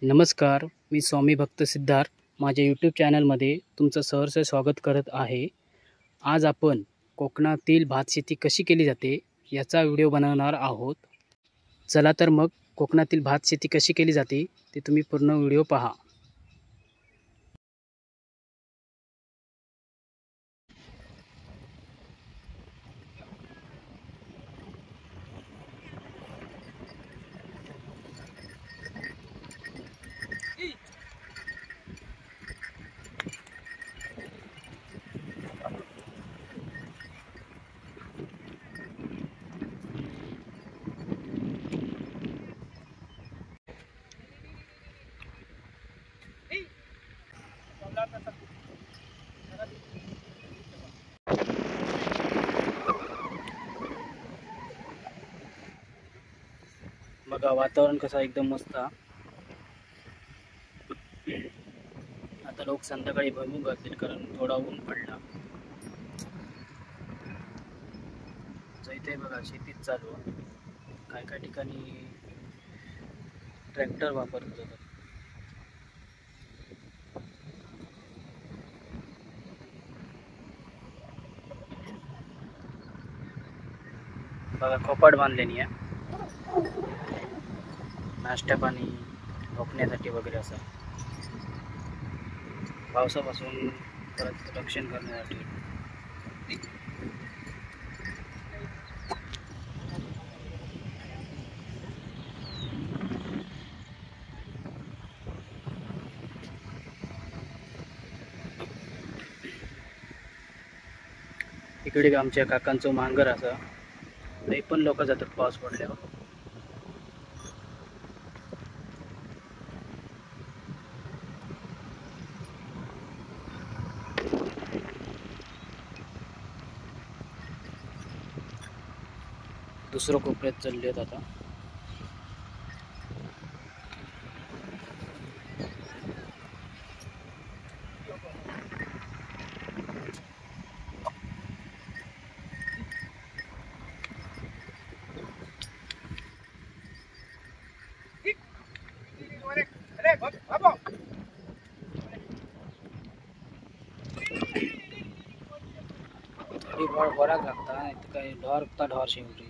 नमस्कार, मी स्वामी भक्त सिद्धार्थ माझ्या यूट्यूब चॅनलमध्ये तुमचं सहर्ष स्वागत करत आहे. आज आपण कोकणातील भातशेती कशी केली जाते याचा व्हिडिओ बनवणार आहोत. चला तर मग कोकणातील भातशेती कशी केली जाते ते तुम्ही पूर्ण व्हिडिओ पहा. बघा वातावरण कसं एकदम मस्त. आता लोक संध्याकाळी भुईमूग घालतील कारण थोडा ऊन पडला. इथे बघा शेतीच चालू आहे. काय काय ठिकाणी ट्रॅक्टर वापरले जातात. बघा खोपाट बांधलेली आहे नाश्ता पाणी रोखण्यासाठी वगैरे असं पावसापासून परत रक्षण करण्यासाठी. इकडे आमच्या काकांचं मांगर असा लई पण लोक जातात पाऊस पडल्यावर. दुसरं कोपऱ्यात चालले आहेत आता. थोडी भराक लागता नाही तर काही ढोर शेवटी.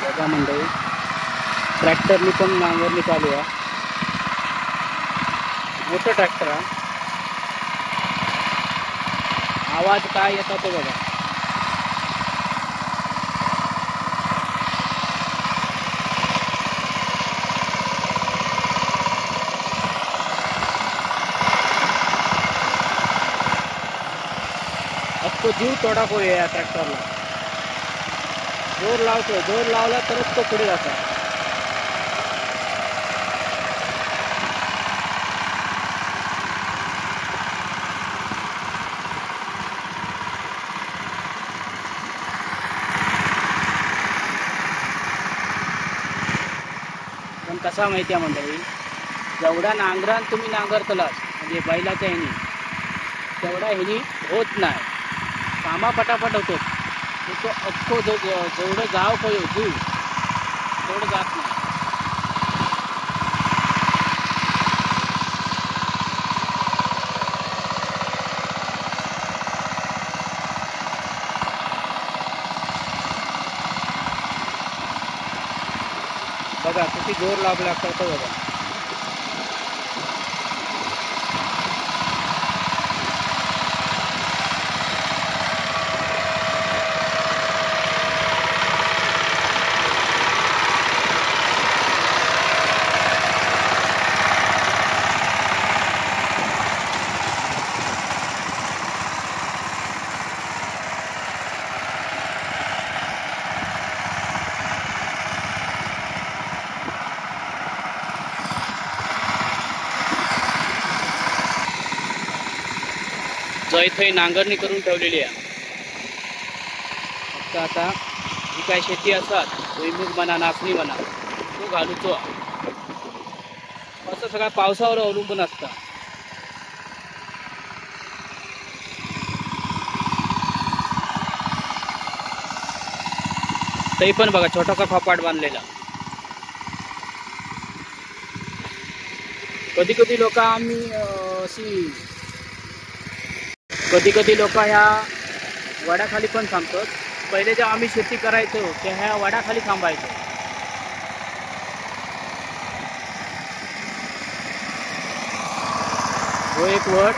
बघा मंडळी ट्रॅक्टरनी पण नांगरणी चालू आहे. मोठं ट्रॅक्टर आहे. आवाज काय येतो तो बघा. तो जीव तोडा को या ट्रॅक्टरला. जोर लावतो, जोर लावला तरच तो पुढे जातो. पण कसा माहिती आहे मंडळी, जेवढा नांगरान तुम्ही नांगरतलाच म्हणजे बैलाच्या ह्यानी तेवढा ह्यानी होत नाही. कामा पटापट होतो. तो अख्खो जेवढं गाव पळो जीव तेवढं जात नाही. बघा किती जोर लागला करतो बघा. जैथई नांगरणी करून ठेवलेली आहे. फक्त आता जी काय शेती असतात भुईमुग म्हणा नाचणी म्हणा तो घालूचो असं सगळं पावसावर अवलंबून असतं. तरी पण बघा छोटासा फापाट बांधलेला. कधी कधी लोक ह्या वडाखाली पण थांबतात. पहिले जेव्हा आम्ही शेती करायचो त्या ह्या वडाखाली थांबायचो. हो एक वड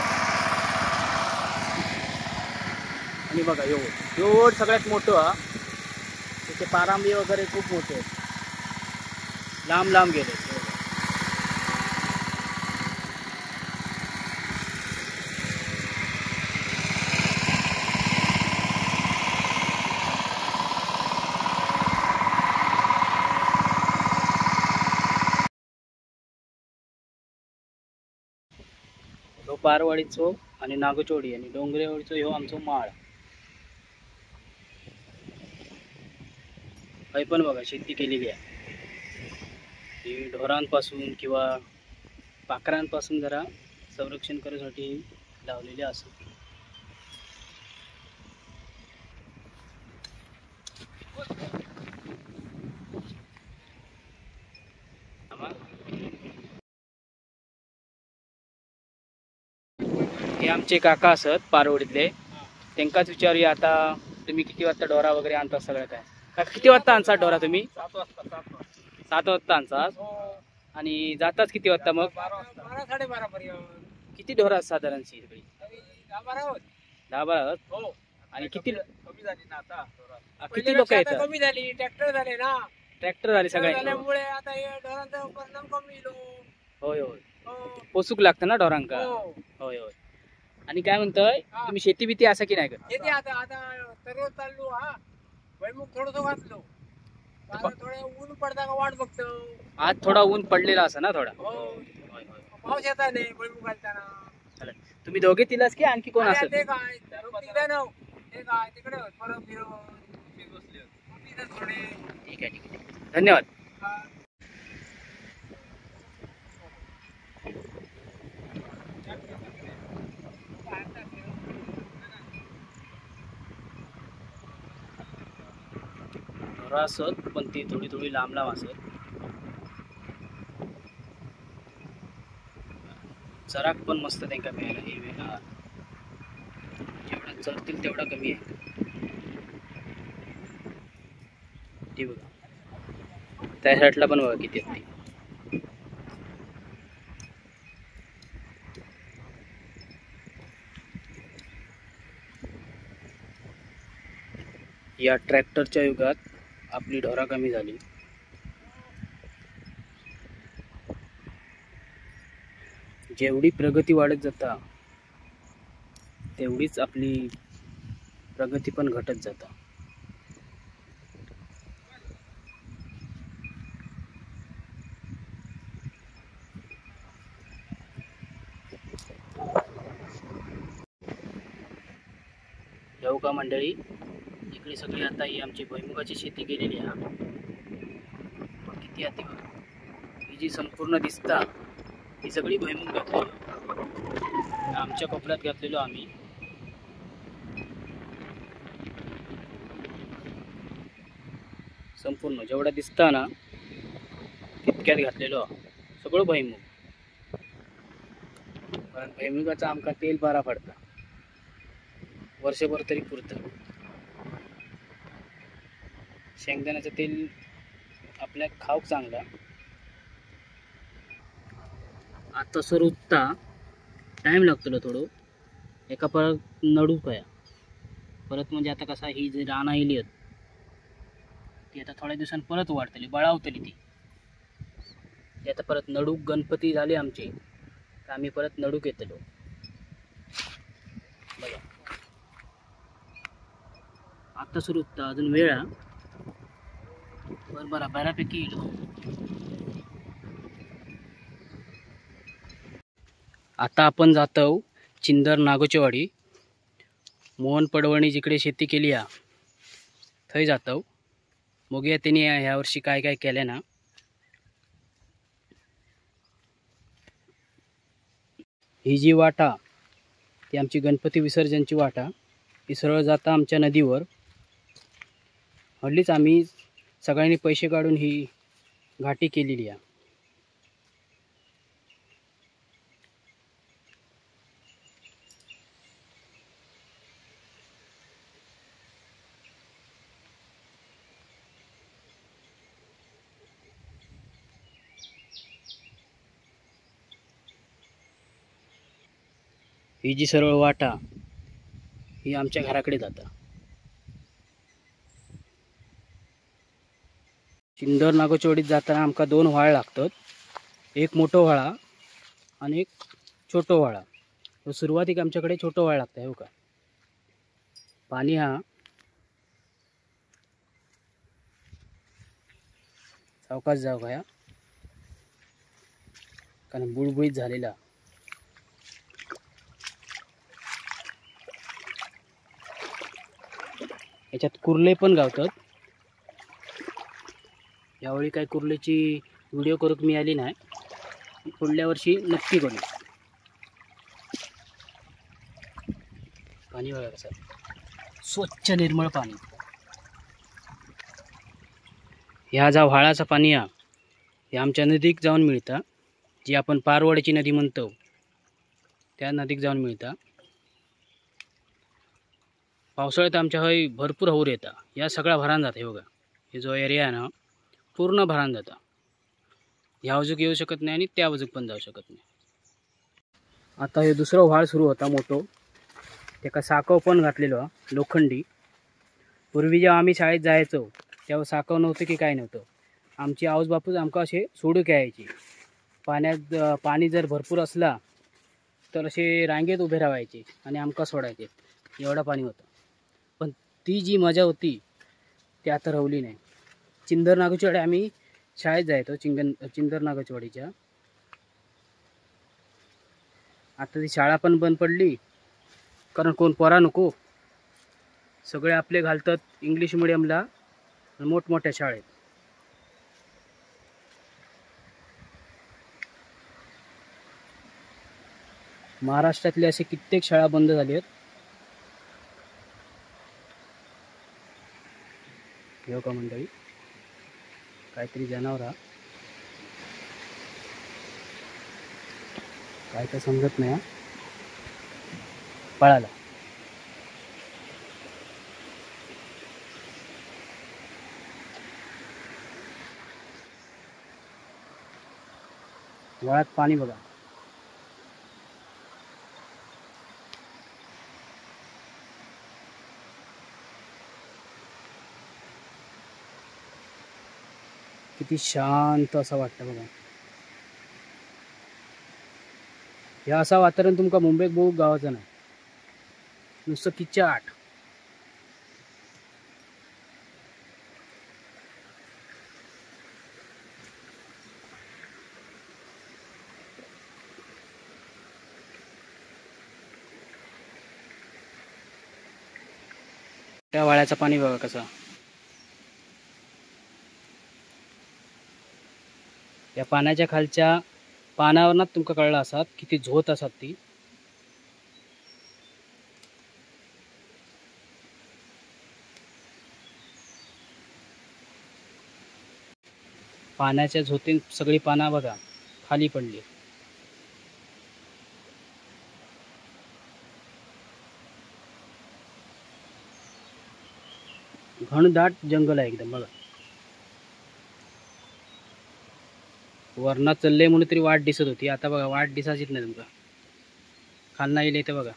आणि बघा यो वड सगळ्यात मोठं हा. त्याचे पारांबी वगैरे खूप मोठे आहेत, लांब लांब गेले. ह्यो पारवाडीचो आणि नागचोडी आणि डोंगरेवाडीचो ह्यो आमचो माळ. काही पण बघा शेती केलेली आहे. ही ढोरांपासून किंवा पाखरांपासून जरा संरक्षण करण्यासाठी लावलेली असत. हे आमचे काका असत पारवडीतले. त्यांकाच विचारूया आता तुम्ही किती वाजता डोरा वगैरे आणता सगळं काय. काका किती वाजता आणता डोरा तुम्ही? 7 वाजता आणतात. आणि जातात किती वाजता मग? 12-12:30 पर्यंत. किती ढोरा साधारण सगळी? 10-12. हो. आणि किती कमी झाली ना आता. किती लोक येतात? कमी झाली, ट्रॅक्टर झाले ना. ट्रॅक्टर झाले सगळे त्यामुळे आता हे ढोरांचा परिणाम कमी लो. होय होय. पोसूक लागतं ना ढोरांका. होय होय. आणि काय म्हणतोय तुम्ही शेती बिती असं की नाही करत? शेती आता सर्व चाललो हा. भुईमुग थोडंसं घातलो. थोडं ऊन पडता का वाट बघतो. आज थोडा ऊन पडलेला असं ना थोडा. पाऊस येता नाही भुईमुग घालताना. तुम्ही दोघे तिलाच की आणखी कोण असत? ते काय ते काय तिकडे परत थोडे. ठीक आहे ठीक आहे. धन्यवाद. ढोरा असत पण ती थोडी थोडी लांब लांब असत. चराक पण मस्त त्यांना प्यायला हे वेगळा. जेवढा चरतील तेवढा कमी आहे. ते बघा त्या साईडला पण बघा किती आहेत ते. या ट्रॅक्टरच्या युगात आपली ढोरा कमी झाली. जेवढी प्रगती वाढत जाता तेवढीच आपली प्रगती पण घटत जाता. येऊ का मंडळी? इकडे सगळी आता ही आमची भुईमुगाची शेती केलेली आहे. किती आहे ही जी संपूर्ण दिसता ही सगळी भुईमुग घातलेली आमच्या कोपऱ्यात घातलेलो आम्ही. संपूर्ण जेवढा दिसता ना तितक्यात घातलेलो सगळं भुईमुग. कारण भुईमुगाचा आमका तेल बरा पडता, वर्षभर तरी पुरतं. शेंगदाण्याचं तेल आपल्या खाऊक चांगला. आता सर उठता टाइम लागतो थोडं. एका परत नडू काय परत म्हणजे आता कसा ही जी रान आली ती आता थोड्या दिवसांनी परत वाढतली, बळावतली ती आता परत नडूक गणपती झाले आमचे तर आम्ही परत नडूक येतलो. बघा आता सुरू होता अजून वेळ बरं बऱ्यापैकी येईल. आता आपण जातो चिंदर नागोचेवाडी. मोहन पडवणी जिकडे शेती केली हा थंय जातो. बघूया त्यांनी ह्या वर्षी काय काय केलं ना. ही जी वाटा ती आमची गणपती विसर्जनची वाटा. ही सरळ जाता आमच्या नदीवर. हल्लीच आम्ही सगळ्यांनी पैसे काढून ही घाटी केलेली आहे. ही जी सरळ वाटा ही आमच्या घराकडे जाता. चिंदर नागोचवाडीत जाताना आमका 2 व्हाळ लागतात. एक मोठो व्हाळा आणि एक छोटो व्हाळा. तो सुरुवातीक आमच्याकडे छोटो व्हाळ लागता. हो का पाणी हा सावकाश जाऊ का कारण बुळबुळीत झालेला. याच्यात कुर्ले पण गावतात. यावेळी काय कुर्लेची व्हिडिओ करूक मिळाली नाही. पुढल्या वर्षी नक्की करू. पाणी बघा कसं स्वच्छ निर्मळ पाणी. ह्या जा व्हाळाचा पाणी हे आमच्या नदीक जाऊन मिळता. जी आपण पारवड्याची नदी म्हणतो त्या नदीक जाऊन मिळता. पावसाळ्यात आमच्या हय भरपूर होर येता. या सगळा भरान जाता. हे बघा हे जो एरिया आहे ना पूर्ण भरान जाता. ह्या बाजूक येऊ शकत नाही आणि त्या बाजूक पण जाऊ शकत नाही. आता हे दुसरा व्हाळ सुरू होता मोठो. त्याका साकव पण घातलेलो लोखंडी. पूर्वी जेव्हा आम्ही शाळेत जायचो तेव्हा साकव नव्हतं की काय नव्हतं. आमची आऊस बापूच आमका असे सोडूक यायची. पाण्यात पाणी जर भरपूर असला तर असे रांगेत उभे राहायचे आणि आमका सोडायचे. एवढा पाणी होतं. पण ती जी मजा होती ती आता राहिली नाही. चिंदर नागोचवाडी आम्ही शाळेत जायचो चिंदर नागोचवाडीच्या. आता ती शाळा पण बंद पडली कारण कोण पोरा नको. सगळे आपले घालतात इंग्लिश मिडियमला मोठमोठ्या शाळेत. महाराष्ट्रातले असे कित्येक शाळा बंद झाली आहेत. हो का मंडळी काहीतरी जनावर काय तर समजत नाही. पळाला. वळात पाणी बघा. किती शांत असं वाटतं बघा. ह्या असं वातावरण तुमका मुंबईत बघू गावाचं नाही. नुसतं किचाट. त्या वाळ्याचं पाणी बघा कसं. या पाण्याच्या खालच्या पानावरनाच तुमका कळलं असत किती झोत असत ती. पाण्याच्या झोतीत सगळी पाना बघा खाली पडली. घनदाट जंगल आहे एकदम बघा. वरना चलले म्हणून तरी वाट दिसत होती. आता बघा वाट दिसायचीच नाही तुमका. खालना येईल इथे बघा.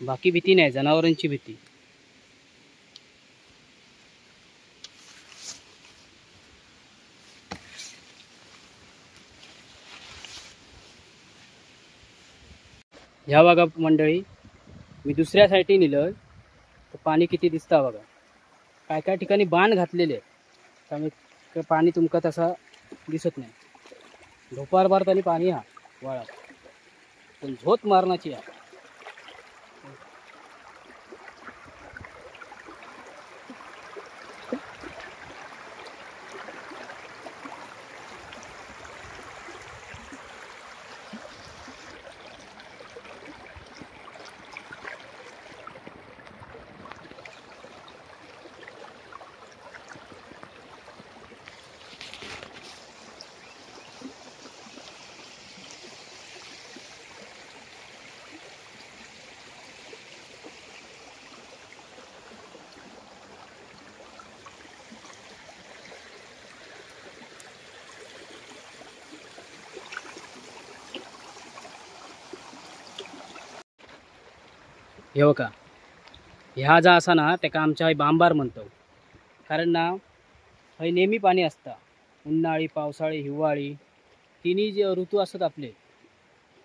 बाकी भीती नाही जनावरांची भीती. ह्या बघा मंडळी मी दुसऱ्या साईडने नेलं तर पाणी किती दिसता बघा. काय काय ठिकाणी बाण घातलेले आहेत त्यामुळे पाणी तुमका तसा दिसत नाही. दुपार बार तरी पाणी वाळात. पण झोत मारण्याची आहे. हे बघा, ह्या जा असा ना त्याका आमच्या हय बांबार म्हणतो. कारण ना हय नेहमी पाणी असता. उन्हाळी, पावसाळी, हिवाळी तिन्ही जे ऋतू असतात आपले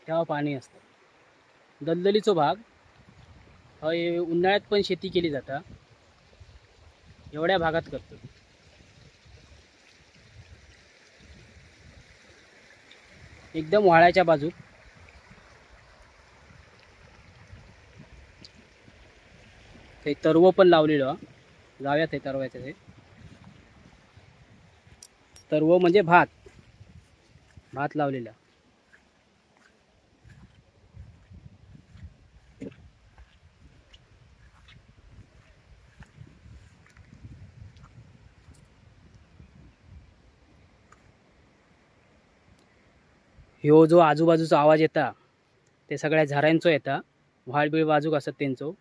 तेव्हा पाणी असतं. दलदलीचो भाग हय उन्हाळ्यात पण शेती केली जाता. एवढ्या भागात करतो. एकदम वाळ्याच्या बाजूक ते तरव पण लावलेलं. जाऊयात हे तरव्याचं. ते तरव म्हणजे भात लावलेला. ह्यो जो आजूबाजूचा आवाज येता ते सगळ्या झाडांचो येता. व्हाळबीळ बाजूक असत त्यांचो.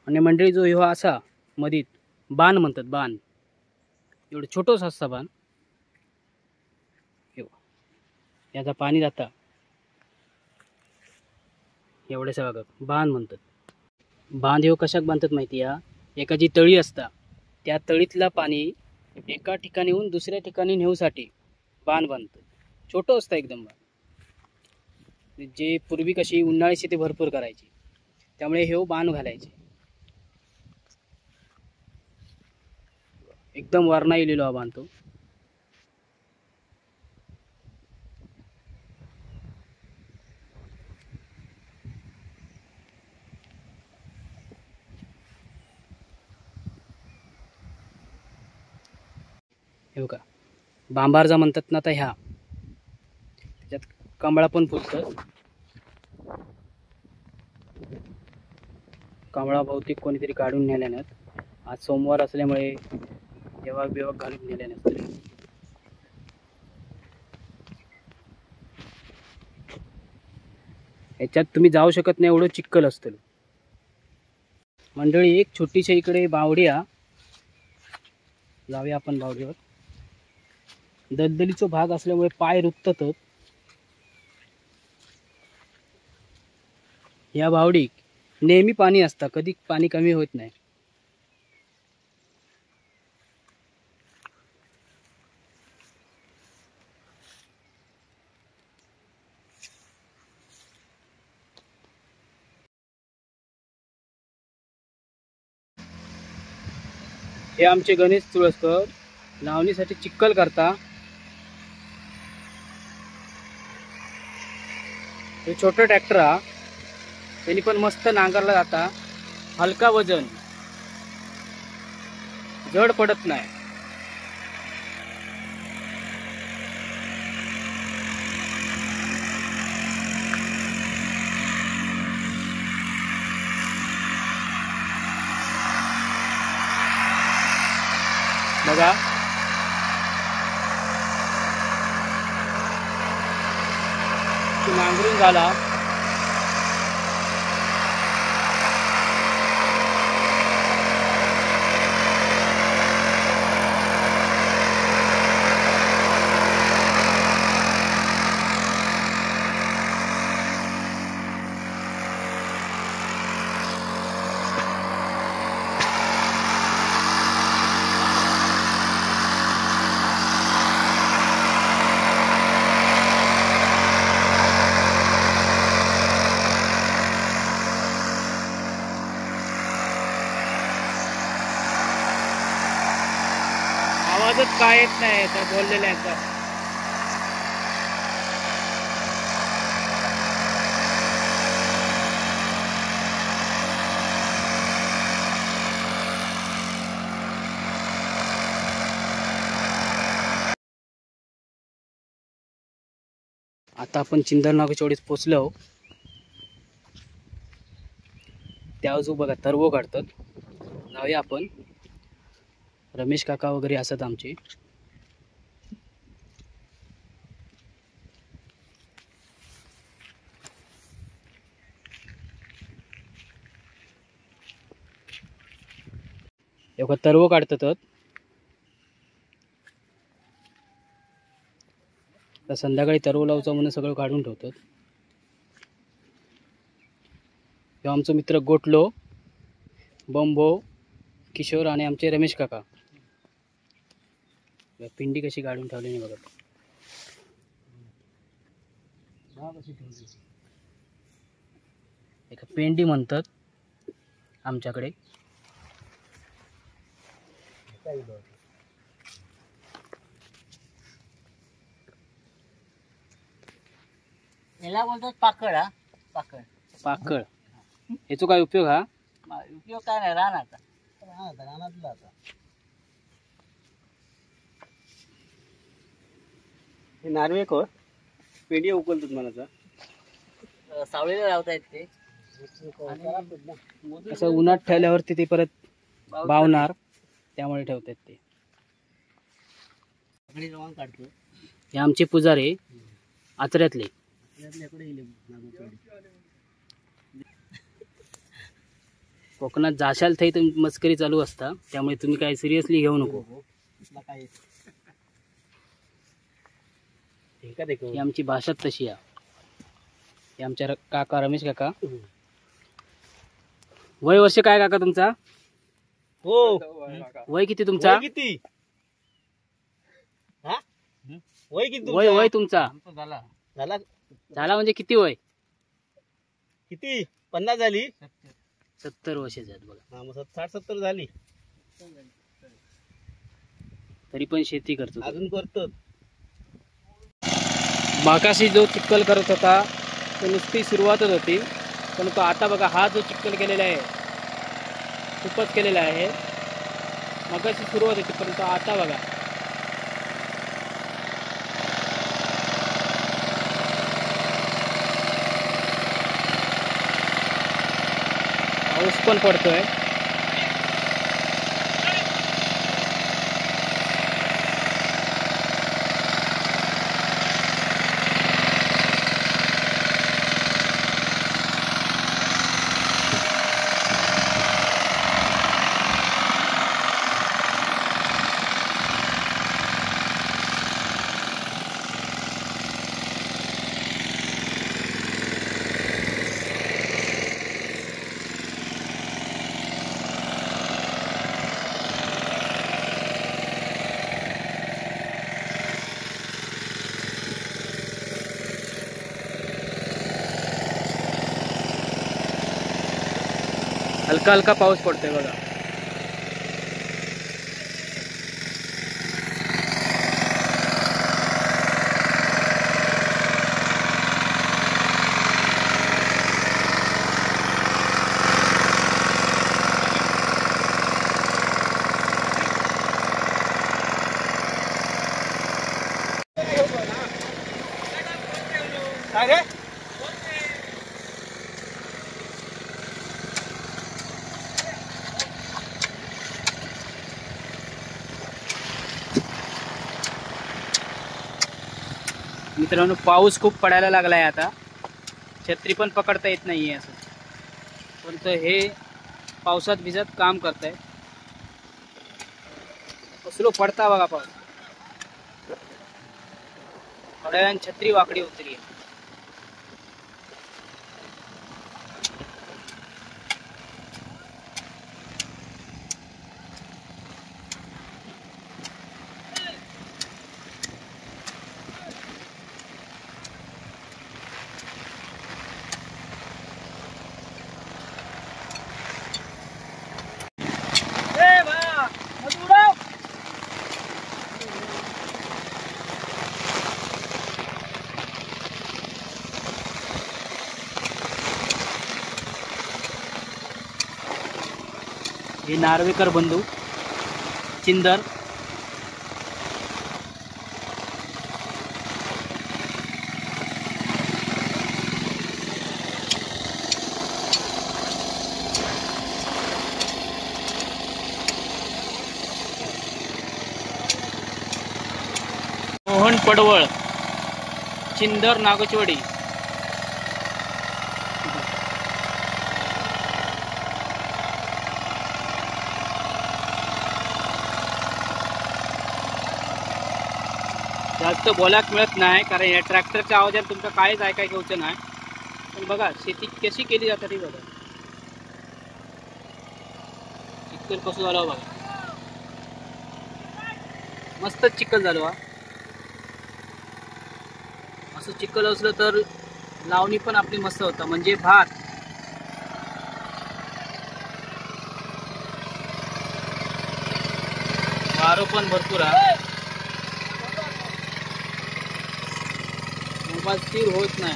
आणि मंडळी जो ह्यो असा मधीत बाण म्हणतात. बाण एवढं छोटोस असता बाण. याचा पाणी जाता एवढ्याशा भागात बांध म्हणतात. बांध ह्यो कशाक बांधतात माहिती या? एका जी तळी असता त्या तळीतला पाणी एका ठिकाणीहून दुसऱ्या ठिकाणी नेऊसाठी बांध बांधतात. छोटो असता एकदम बांध. जे पूर्वी कशी उन्हाळी शेती भरपूर करायची त्यामुळे ह्यो बांध घालायचे. एकदम वरना येलेलो हा बांधतो. हे बघा, बांबारजा म्हणतात ना. तर ह्या त्याच्यात कमळा पण फुलतात. कमळा बहुतेक कोणीतरी काढून नेल्यानं. आज सोमवार असल्यामुळे देवाक बिवाक घालून नेल्या नसतील. ह्याच्यात तुम्ही जाऊ शकत नाही एवढं चिखल असतं. मंडळी एक छोटीशी इकडे बावडी आहे. जाऊया आपण बावडीवर. दलदलीचो भाग असल्यामुळे पाय रुततात. या बावडीक नेहमी पाणी असतं. कधी पाणी कमी होत नाही. हे आमचे गणेश तुळसकर लावणीसाठी चिखल करता. हे छोटं ट्रॅक्टर हा. त्यांनी पण मस्त नांगरला जाता. हलका वजन, जड पडत नाही. बघा, नांगरून झाला. आवाजच काय येत नाही त्या बोललेल्याचा. आता आपण चिंदर नागचोडीत पोचलो. त्या जो बघा तरवो काढतात. जाऊया आपण. रमेश काका वगैरे असतात आमचे. एवढा तरवो काढतात. संध्याकाळी तरवो लावचा म्हणून सगळं काढून ठेवतात. हे आमचं मित्र गोटलो, बंबो, किशोर आणि आमचे रमेश काका. पिंडी कशी काढून ठेवली नाही बघा. एका पेंडी म्हणतात आमच्याकडे. याला बोलतात पाकळ. हा पाकळ. पाकळ. याचा काय उपयोग? हा उपयोग काय नाही, रानाचा रानातला. आता हे नार्वे को पेंडी उकलतात मला. सावळीला लावतायत ते. असं उन्हात ठेवल्यावरती ते परत बावणार, त्यामुळे ठेवतात ते. काढतो. हे आमचे पुजारी आचऱ्यातले. कोकणात जाशाल थंय तर मस्करी चालू असता, त्यामुळे तुम्ही काय सिरियसली घेऊ नको. ही आमची भाषा तशी आहे. हे आमच्या काका रमेश काका. वय वर्ष काय काका तुमचा? हो. वय किती तुमचा? किती? हा वय किती? वय तुमचा झाला झाला म्हणजे किती वय? किती? 50 झाली. 70 वर्ष झाली बघा. हा मग 60-70 झाली. तरी पण शेती करतो. अजून करतो. मागाशी जो चिखल करत होता तो नुसती सुरुवातच होती, पण तो आता बघा हा जो चिखल केलेला आहे खूपच केलेला आहे. मागाशी सुरुवात होती परंतु आता बघा पाऊस पण पडतोय. हलका हलका पाऊस पडतोय बघा. काय रे? मित्रांनो पाऊस खूप पडायला लागलाय. आता छत्री पण पकडता येत नाहीये असं, पण हे पावसात भिजत काम करताय. कसलो पडता बघा पाऊस. थोड्या वेळाने छत्री वाकडी उतरी आहे. हे नार्वेकर बंधू चिंदर. मोहन पडवळ चिंदर नागचवाडी. जास्त बोलायला मिळत नाही कारण या ट्रॅक्टरच्या आवाजात तुमचं काहीच ऐकायला येऊचं नाही. पण बघा शेती कशी केली जाते ती बघा. चिखल कसं झालं बघा. मस्त चिखल झालं हा. असं चिखल असलं तर लावणी पण आपली मस्त होता. म्हणजे भात वारं पण भरपूर आहे. मोबाईल स्थिर होत नाही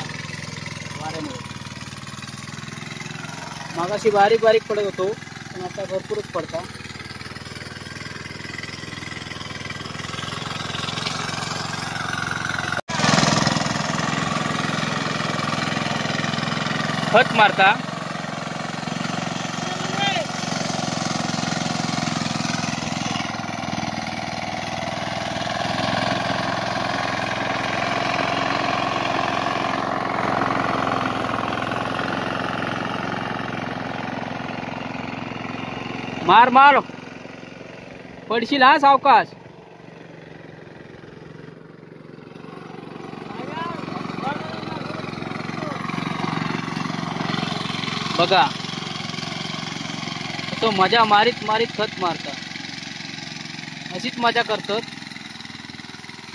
वाऱ्यामुळे. मागाशी बारीक बारीक पडत होतो पण आता भरपूरच पडता. खत मारता. मार मार पडशील हा सावकाश. बघा तो मजा मारीत मारीत खत मारता. अशीच मजा करतात.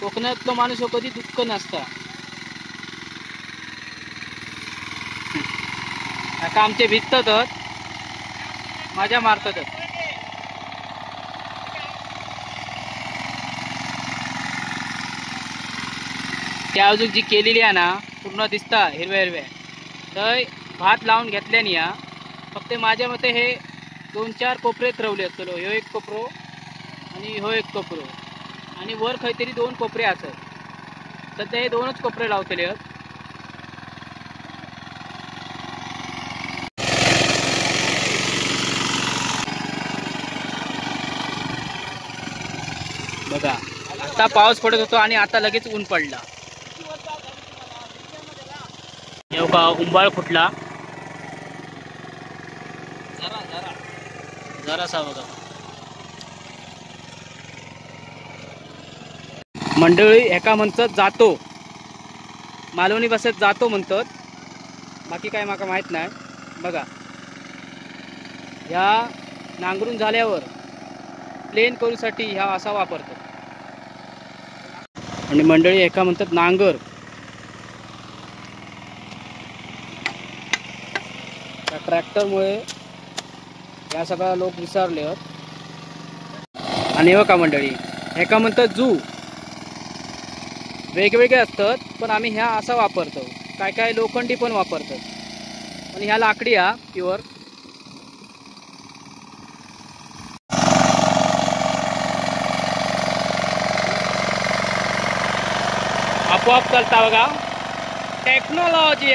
कोकणातलो माणूस कधी दुःख नसता. आता आमचे भिजतातच मजा मारतातच. त्या अजून जी केलेली आहे ना पूर्ण दिसता हिरव्या हिरव्या. तर भात लावून घेतल्याने या फक्त माझ्या मते हे 2-4 कोपरे रवले असतलो. ह्यो एक कोपरो आणि ह्यो एक कोपरो आणि वर काहीतरी 2 कोपरे असत. सध्या हे 2च कोपरे लावतले आहेत. बघा आता पाऊस पडत होतो आणि आता लगेच ऊन पडला. का उंबाळ फुटला जरासा बघा. मंडळी एका म्हणतात जातो मालवणी भाषेत जातो म्हणतात. बाकी काय माका माहित नाही. बघा ह्या नांगरून झाल्यावर प्लेन करूसाठी ह्या असा वापरतात. आणि मंडळी एका म्हणतात नांगर. त्या ट्रॅक्टरमुळे या सगळ्या लोक विसरले आहेत. आणि बघा मंडळी एका म्हणतात जू. वेगवेगळे असतात पण आम्ही ह्या असा वापरतो. काय काय लोखंडी पण वापरतात. आणि ह्या लाकडी हा प्युअर. आपोआप चालता बघा टेक्नॉलॉजी.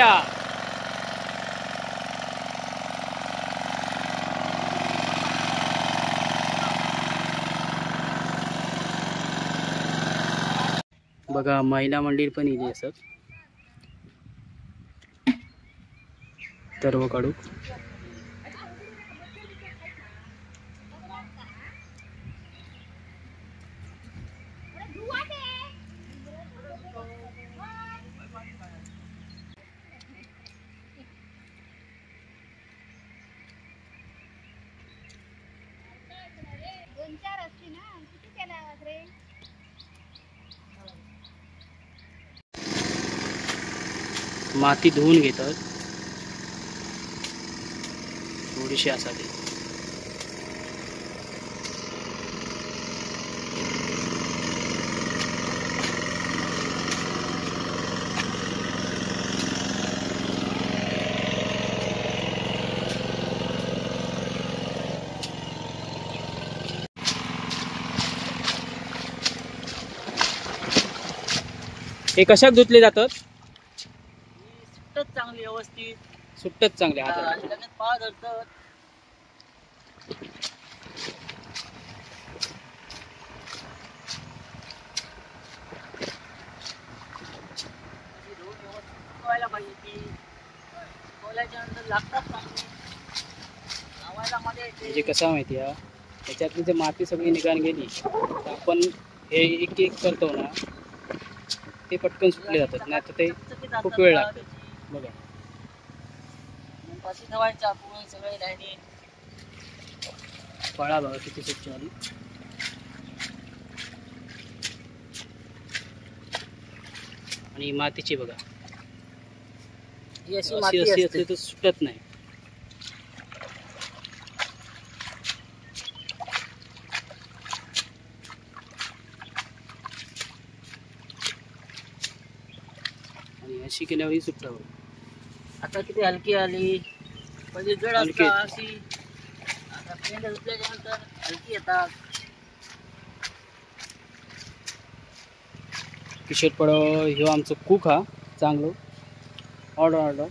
बघा महिला मंदिर पण इली असत. सर्व काढू. माती धुवून घेतात थोडीशी असावी. हे कशात धुतले जातात? सुट्टच चांगली व्यवस्थित सुट्टच चांगले हात. लगेच पाव धरतात. धुवायला पाहिजे ती. धुवायच्या नंतर लागतात चांगली. लावायला मजा येते. म्हणजे कसं माहिती आहे, त्याच्यातली जर माती सगळी निघान गेली तर आपण हे एक एक करतो ना, ते पटकन सुटले जातात, नाही तर ते खूप वेळ लागतो. बघा पाशी ठेवायच्या आपण सगळे लाईनी. फळा बघा किती स्वच्छ आली. आणि मातीची बघा, ही अशी अशी माती अशी असते. असली तर सुटत नाही. आणि अशी केल्यावर ही सुट्टा होईल. आता किती हलकी आली. पहिले जड हलकी. असता अशी. आता पेंड धुतल्याच्या नंतर हलकी येतात. किशोर पडव ह्यो आमचं कूक हा चांगलो. ऑर्डर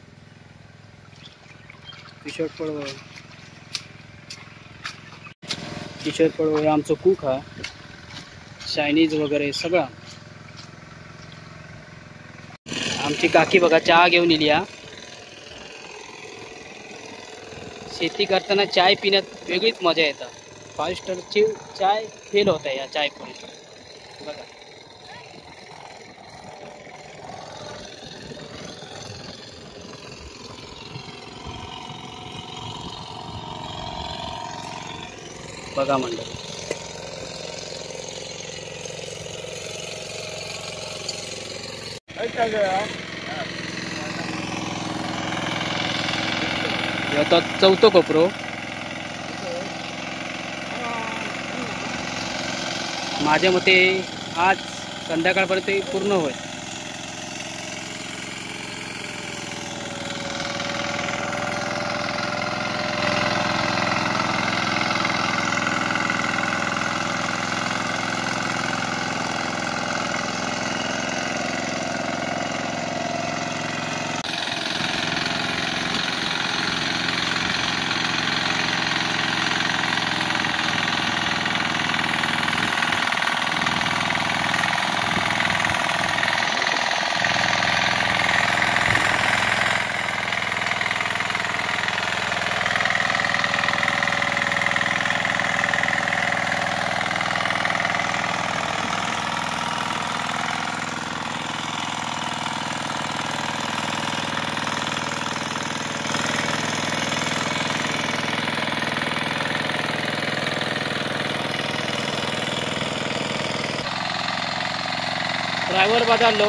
किशोर पडव हे आमचं कूक हा. चायनीज वगैरे सगळं. आमची काकी बघा चहा घेऊन इली हा. शेती करताना चाय पिण्यात वेगळीच मजा येतात. 5 स्टारची चाय फेल होत आहे या चाय पिण्यात बघा. बघा म्हणलं आता 4थं कोपरो. माझ्या मते आज संध्याकाळपर्यंत पूर्ण होईल. ड्रायव्हर बदललो.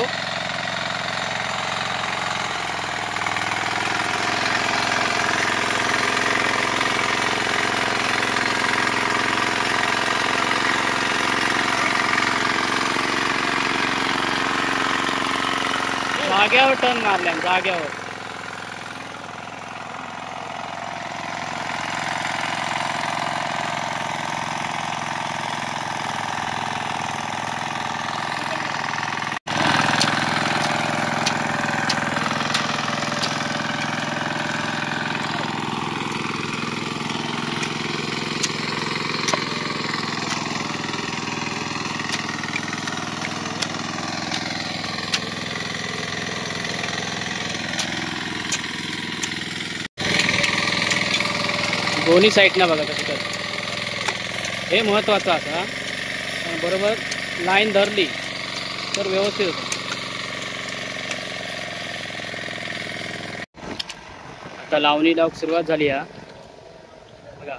जाग्यावर टर्न मारल्या जाग्यावर. दोन्ही साईडनं बघा कसं तर. हे महत्त्वाचं असा, बरोबर लाईन धरली तर व्यवस्थित होतं. आता लावणीला सुरुवात झाली आहे बघा.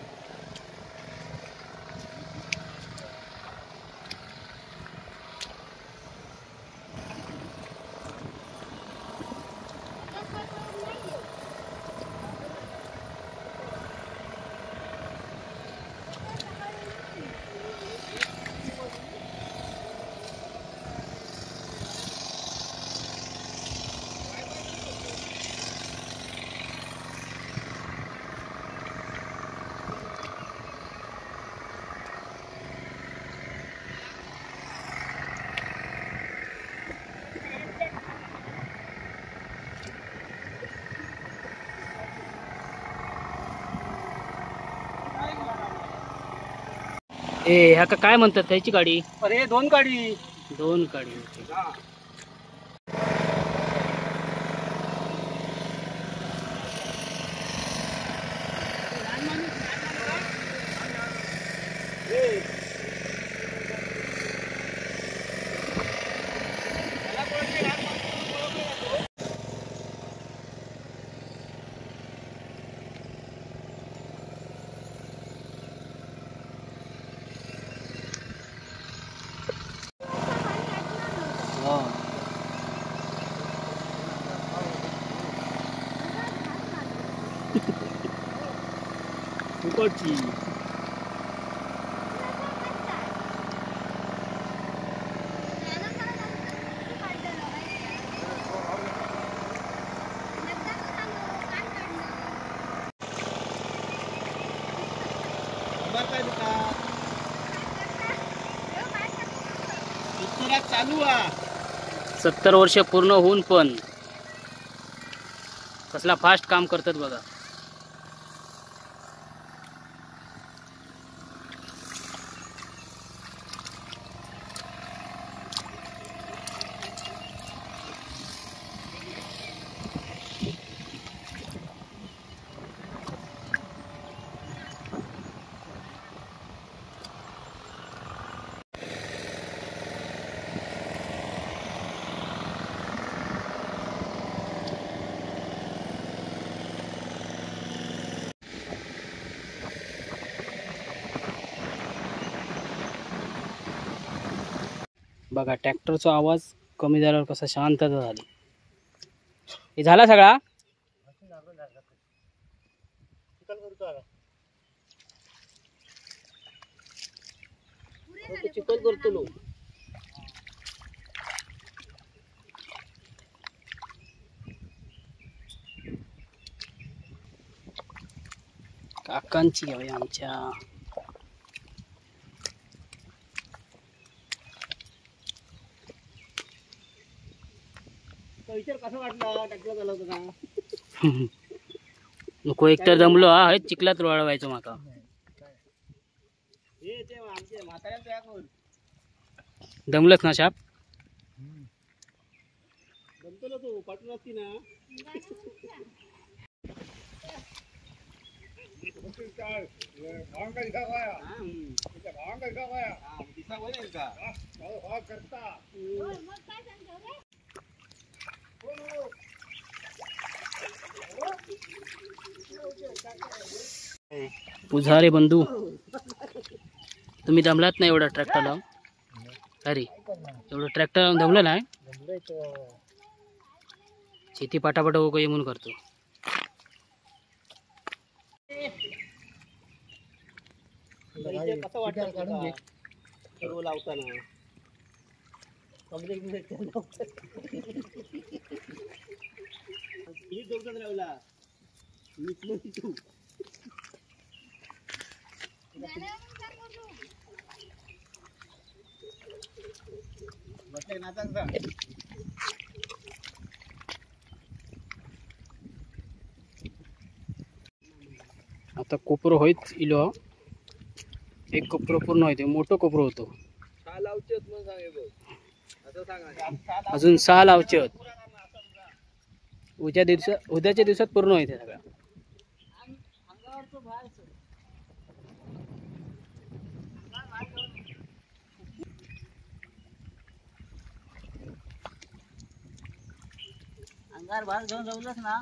ए ह्या काय म्हणतात त्याची गाडी? अरे 2 गाडी. 2 गाडी. फुकटची. चालू 70 वर्ष पूर्ण होऊन पण कसला फास्ट काम करतात बघा. बघा ट्रॅक्टरचा आवाज कमी झाल्यावर कसा शांतता झाली. हे झाला सगळा. चिखल करतो लो. काकांची गावी आमच्या. विचार कसा वाटला ट्रॅक्टर चालवताना? नको एकतर जमलो हा चिखलात वाळवायचो माका. हे ते आमचे म्हाताऱ्यांचं या कोण दमलच ना शाप. दमतो तू पाठवून असती ना. पुजारी बंधू तुम्ही दमलात नाही एवढा ट्रॅक्टर लावून. अरे एवढं ट्रॅक्टर लावून दमलं नाही. शेती पाटापाटा हो काही म्हणून करतो. कसं वाटतं सर्व लावताना? लावला तू आता कोपरो होईत इलो. एक कोपरो पूर्ण होते. मोठं कोपरो होतो. अजून 6 लावचे. उद्याच्या दिवसात पूर्ण होते सगळं. अंगार भात घेऊन जाऊलच ना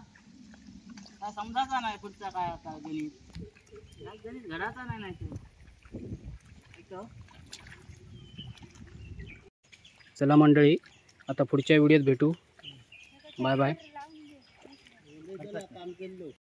काय समजायचा नाही पुढचा काय आता गणित. गणित घडाचा नाही. चला मंडळी आता पुढच्या व्हिडिओत भेटू. Bye bye. काम केलं.